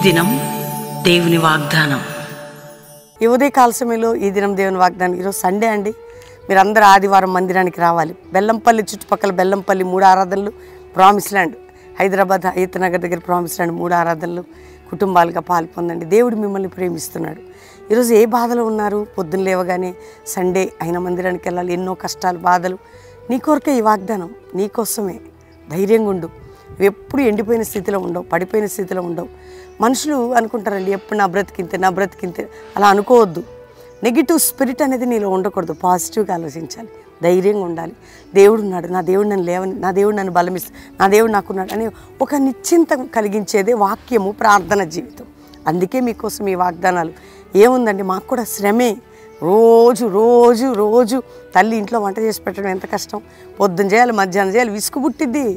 దినం దేవుని వాగ్దానం. ఈ ఉదయకాల సమయంలో ఈ దినం దేవుని వాగ్దానం. ఈరోజు సండే అండి. మీరందరూ ఆదివారం మందిరానికి రావాలి. బెల్లంపల్లి చుట్టుపక్కల బెల్లంపల్లి 3 ఆరాధనలు, ప్రామిస్ ల్యాండ్ హైదరాబాద్ హయత్-నగర్ దగ్గర ప్రామిస్ ల్యాండ్ 3 ఆరాధనలు కుటుంబాలుగా పాల్పొందండి. దేవుడు మిమ్మల్ని ప్రేమిస్తున్నాడు. ఈరోజు ఏ బాధలు ఉన్నారు? పొద్దున్న లేవగానే సండే అయిన మందిరానికి వెళ్ళాలి, ఎన్నో కష్టాలు బాధలు. నీ కొరకే ఈ వాగ్దానం, నీకోసమే. ధైర్యంగా ఉండు. ఎప్పుడు ఎండిపోయిన స్థితిలో ఉండవు, పడిపోయిన స్థితిలో ఉండవు. మనుషులు అనుకుంటారండి, ఎప్పుడు నా బ్రతికింతే అలా అనుకోవద్దు. నెగిటివ్ స్పిరిట్ అనేది నీలో ఉండకూడదు. పాజిటివ్గా ఆలోచించాలి, ధైర్యంగా ఉండాలి. దేవుడు ఉన్నాడు, నా దేవుడు నన్ను లేవని, నా దేవుడు నన్ను బలమిస్తాడు, నా దేవుడు నాకున్నాడు అని ఒక నిశ్చింత కలిగించేదే వాక్యము, ప్రార్థన జీవితం. అందుకే మీకోసం ఈ వాగ్దానాలు. ఏముందండి, మాకు కూడా శ్రమే. రోజు రోజు రోజు తల్లి ఇంట్లో వంట చేసి పెట్టడం ఎంత కష్టం. పొద్దున్న చేయాలి, మధ్యాహ్నం చేయాలి, విసుగు పుట్టిద్ది.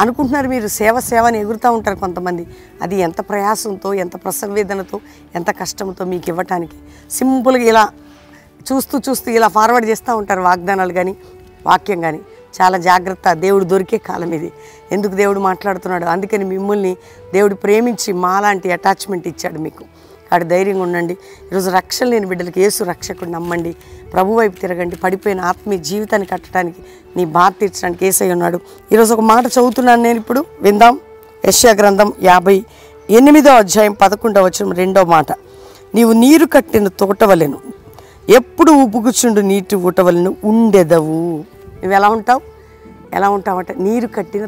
అనుకుంటున్నారు మీరు సేవ అని ఎగురుతూ ఉంటారు కొంతమంది. అది ఎంత ప్రయాసంతో, ఎంత ప్రసవేదనతో, ఎంత కష్టంతో మీకు ఇవ్వటానికి. సింపుల్గా ఇలా చూస్తూ ఇలా ఫార్వర్డ్ చేస్తూ ఉంటారు వాగ్దానాలు కానీ వాక్యం కానీ. చాలా జాగ్రత్త, దేవుడు దొరికే కాలం ఇది. ఎందుకు దేవుడు మాట్లాడుతున్నాడు? అందుకని మిమ్మల్ని దేవుడు ప్రేమించి మాలాంటి అటాచ్మెంట్ ఇచ్చాడు మీకు. కాబట్టి ధైర్యంగా ఉండండి. ఈరోజు రక్షణ లేని బిడ్డలకి యేసు రక్షకుడు నమ్మండి, ప్రభు వైపు తిరగండి. పడిపోయిన ఆత్మీయ జీవితాన్ని కట్టడానికి, నీ బాధ తీర్చడానికి యేసయ్య ఉన్నాడు. ఈరోజు ఒక మాట చదువుతున్నాను నేను, ఇప్పుడు విందాం. యెషయా గ్రంథం 58వ అధ్యాయం 11వ వచనం 2వ మాట. నీవు నీరు కట్టిన తోటవలెను, ఎప్పుడు ఉబుకుచుండు నీటి ఊటవలెను ఉండెదవు. నువ్వు ఎలా ఉంటావు అంటే నీరు కట్టిన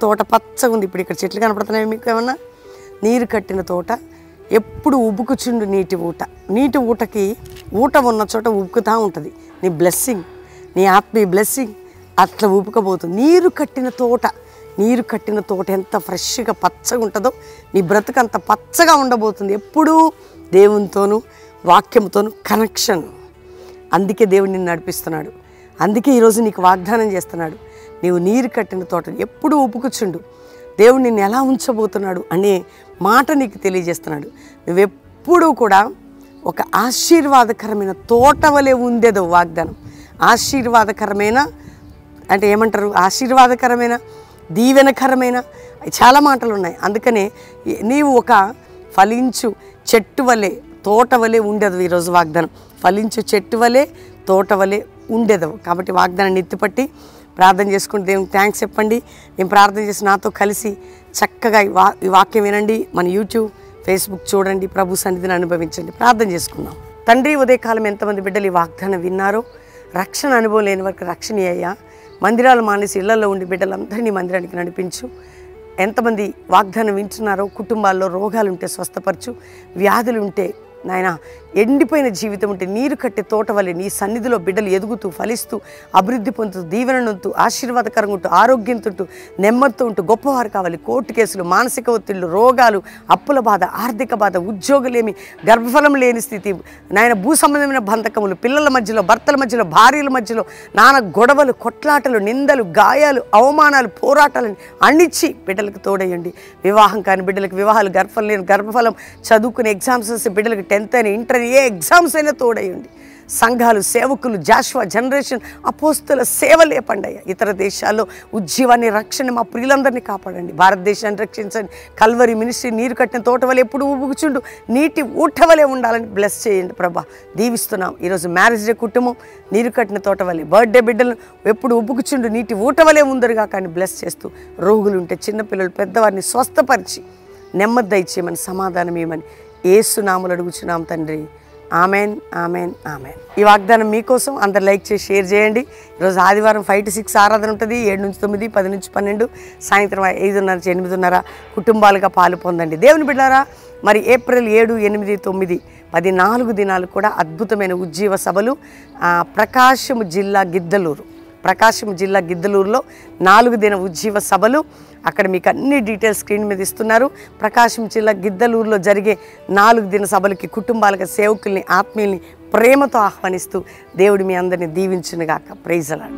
తోట పచ్చగా ఉంది. ఇప్పుడు ఇక్కడ చెట్లు కనపడుతున్నాయి మీకు ఏమన్నా? నీరు కట్టిన తోట, ఎప్పుడు ఉబుకుచుండు నీటి ఊటకి ఊట ఉన్న చోట ఉబుకుతూ ఉంటుంది. నీ బ్లెస్సింగ్, నీ ఆత్మీయ బ్లెస్సింగ్ అట్లా ఉబుకబోతుంది. నీరు కట్టిన తోట ఎంత ఫ్రెష్గా పచ్చగా ఉంటుందో నీ బ్రతుకు అంత పచ్చగా ఉండబోతుంది. ఎప్పుడూ దేవునితోనూ వాక్యంతోనూ కనెక్షన్. అందుకే దేవుడు నిన్ను నడిపిస్తున్నాడు. అందుకే ఈరోజు నీకు వాగ్దానం చేస్తున్నాడు. నీవు నీరు కట్టిన తోట ఎప్పుడు ఉబుకుచుండు. దేవుడు నిన్ను ఎలా ఉంచబోతున్నాడు అనే మాట నీకు తెలియజేస్తున్నాడు. నువ్వెప్పుడూ కూడా ఒక ఆశీర్వాదకరమైన తోట వలె ఉండేదో వాగ్దానం. ఆశీర్వాదకరమైన అంటే ఏమంటారు? ఆశీర్వాదకరమైన, దీవెనకరమైన చాలా మాటలు ఉన్నాయి. అందుకనే నీవు ఒక ఫలించు చెట్టు వలె, తోట వలె ఉండేది. ఈరోజు వాగ్దానం ఫలించు చెట్టు వలె, తోట వలె ఉండేదవు. కాబట్టి వాగ్దానాన్ని ఎత్తిపట్టి ప్రార్థన చేసుకుంటే దేవునికి థ్యాంక్స్ చెప్పండి. నేను ప్రార్థన చేసి నాతో కలిసి చక్కగా ఈ వాక్యం వినండి. మన యూట్యూబ్, ఫేస్బుక్ చూడండి. ప్రభు సన్నిధిని అనుభవించండి. ప్రార్థన చేసుకుందాం. తండ్రి, ఉదయకాలం ఎంతమంది బిడ్డలు ఈ వాగ్దానం విన్నారో, రక్షణ అనుభవం లేని వారికి రక్షణ అయ్యా. మందిరాలు మానేసి ఇళ్లలో ఉండి బిడ్డలందరినీ మందిరానికి నడిపించు. ఎంతమంది వాగ్దానం వింటున్నారో, కుటుంబాల్లో రోగాలు ఉంటే స్వస్థపరచు, వ్యాధులు ఉంటే నాయన, ఎండిపోయిన జీవితం ఉంటే నీరు కట్టే తోట వల్లే నీ సన్నిధిలో బిడ్డలు ఎదుగుతూ, ఫలిస్తూ, అభివృద్ధి పొందుతూ, దీవెననుంటూ, ఆశీర్వాదకరంగా ఉంటూ, ఆరోగ్యంతో ఉంటూ, నెమ్మదితో ఉంటూ గొప్పవారు కావాలి. కోర్టు కేసులు, మానసిక ఒత్తిళ్లు, రోగాలు, అప్పుల బాధ, ఆర్థిక బాధ, ఉద్యోగులేమి, గర్భఫలం లేని స్థితి నాయన, భూ సంబంధమైన బంధకములు, పిల్లల మధ్యలో, భర్తల మధ్యలో, భార్యల మధ్యలో నానా గొడవలు, కొట్లాటలు, నిందలు, గాయాలు, అవమానాలు, పోరాటాలని అన్నిచ్చి బిడ్డలకు తోడేయండి. వివాహం కాని బిడ్డలకు వివాహాలు, గర్భఫలం లేని గర్భఫలం, చదువుకునే ఎగ్జామ్స్ వస్తే బిడ్డలకు 10th అయినా, ఇంటర్, ఏ ఎగ్జామ్స్ అయినా తోడయండి. సంఘాలు, సేవకులు, జాషువా జనరేషన్ అపోస్తుల సేవ లేపండి అయ్యా. ఇతర దేశాల్లో ఉజ్జీవాన్ని, రక్షణ మా ప్రియులందరినీ కాపాడండి. భారతదేశాన్ని రక్షించండి. కల్వరి మినిస్ట్రీ నీరు కట్టిన తోట వలె ఎప్పుడు ఉబుకుచుండు నీటి ఊట వలె ఉండాలని బ్లెస్ చేయండి ప్రభా. దీవిస్తున్నాం. ఈరోజు మ్యారేజ్ డే కుటుంబం నీరు కట్టిన తోట వలె, బర్త్డే బిడ్డలు ఎప్పుడు ఉబుకుచుండు నీటి ఊట వలె ఉందరుగా కానీ బ్లెస్ చేస్తూ, రోగులు ఉంటే చిన్నపిల్లలు, పెద్దవారిని స్వస్థపరిచి నెమ్మది దయచేయమని, సమాధానం ఏమని యేసు నామములో అడుగుచున్నాం తండ్రి. Amen, amen, amen. ఈ వాగ్దానం మీకోసం. అందరు లైక్ చేసి షేర్ చేయండి. ఈరోజు ఆదివారం 5 to 6 ఆరాధన ఉంటుంది. 7 నుంచి 9, 10 నుంచి 12, సాయంత్రం 5:30 నుంచి 8:30 కుటుంబాలుగా పాలు పొందండి. దేవుని బిడ్డారా, మరి ఏప్రిల్ 7, 8, 9, 14 దినాలు కూడా అద్భుతమైన ఉజ్జీవ సభలు ప్రకాశం జిల్లా గిద్దలూరులో 4 దిన ఉజ్జీవ సభలు. అక్కడ మీకు అన్ని డీటెయిల్స్ స్క్రీన్ మీద ఇస్తున్నారు. ప్రకాశం జిల్లా గిద్దలూరులో జరిగే 4 దిన సభలకి కుటుంబాలకు, సేవకుల్ని, ఆత్మీయుల్ని ప్రేమతో ఆహ్వానిస్తూ దేవుడు మీ అందరినీ దీవించునుగాక. Praise the lord.